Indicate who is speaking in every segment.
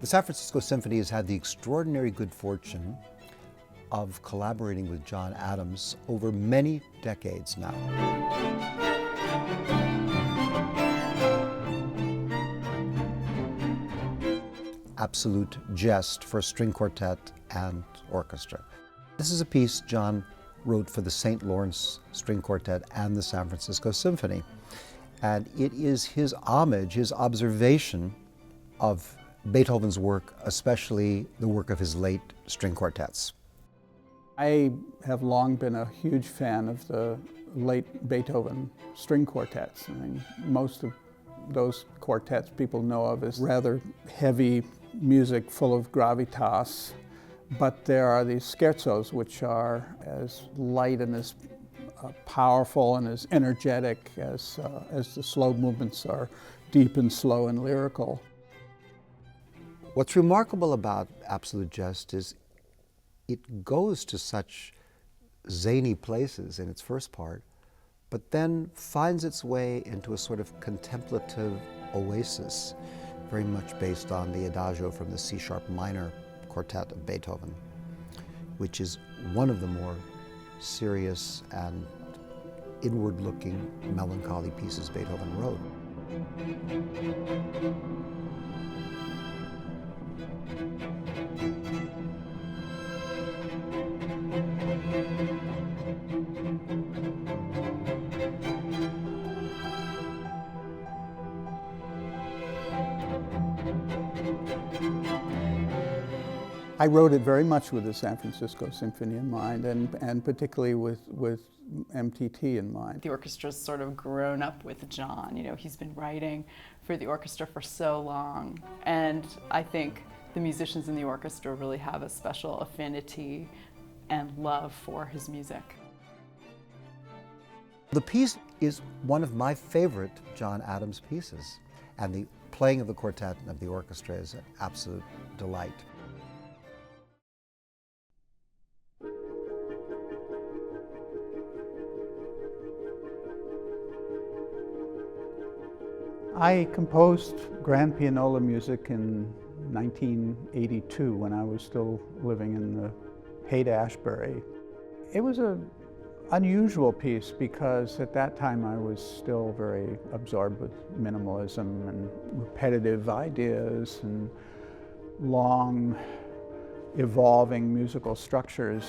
Speaker 1: The San Francisco Symphony has had the extraordinary good fortune of collaborating with John Adams over many decades now. Absolute Jest for string quartet and orchestra. This is a piece John wrote for the St. Lawrence String Quartet and the San Francisco Symphony. And it is his homage, his observation of Beethoven's work, especially the work of his late string quartets.
Speaker 2: I have long been a huge fan of the late Beethoven string quartets. I mean, most of those quartets people know of as rather heavy music full of gravitas, but there are these scherzos which are as light and as powerful and as energetic as the slow movements are deep and slow and lyrical.
Speaker 1: What's remarkable about Absolute Jest is it goes to such zany places in its first part, but then finds its way into a sort of contemplative oasis, very much based on the Adagio from the C-sharp minor quartet of Beethoven, which is one of the more serious and inward-looking, melancholy pieces Beethoven wrote.
Speaker 2: I wrote it very much with the San Francisco Symphony in mind, and particularly with MTT in mind.
Speaker 3: The orchestra's sort of grown up with John. You know, he's been writing for the orchestra for so long, and I think the musicians in the orchestra really have a special affinity and love for his music.
Speaker 1: The piece is one of my favorite John Adams pieces, and the playing of the quartet and of the orchestra is an absolute delight.
Speaker 2: I composed grand pianola music in 1982 when I was still living in the Haight-Ashbury. It was an unusual piece because at that time I was still very absorbed with minimalism and repetitive ideas and long evolving musical structures.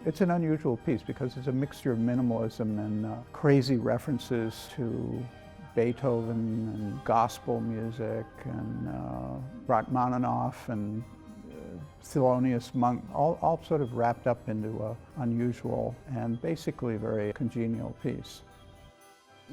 Speaker 2: It's an unusual piece because it's a mixture of minimalism and crazy references to Beethoven and gospel music and Rachmaninoff and Thelonious Monk, all sort of wrapped up into an unusual and basically very congenial piece.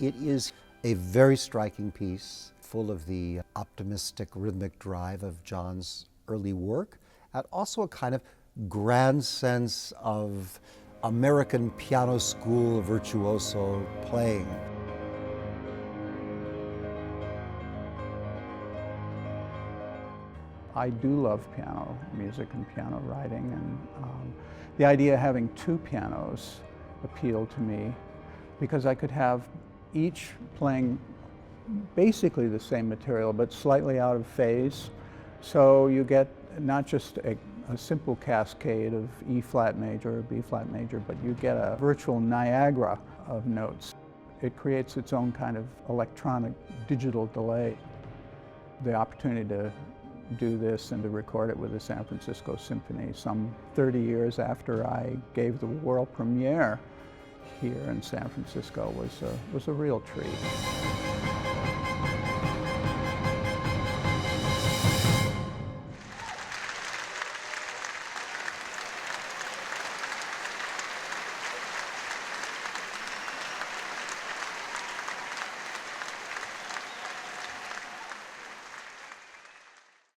Speaker 1: It is a very striking piece, full of the optimistic rhythmic drive of John's early work, and also a kind of grand sense of American piano school virtuoso playing.
Speaker 2: I do love piano music and piano writing, and the idea of having two pianos appealed to me because I could have each playing basically the same material but slightly out of phase. So you get not just a simple cascade of E flat major or B flat major, but you get a virtual Niagara of notes. It creates its own kind of electronic digital delay. The opportunity to do this and to record it with the San Francisco Symphony some 30 years after I gave the world premiere here in San Francisco was a real treat.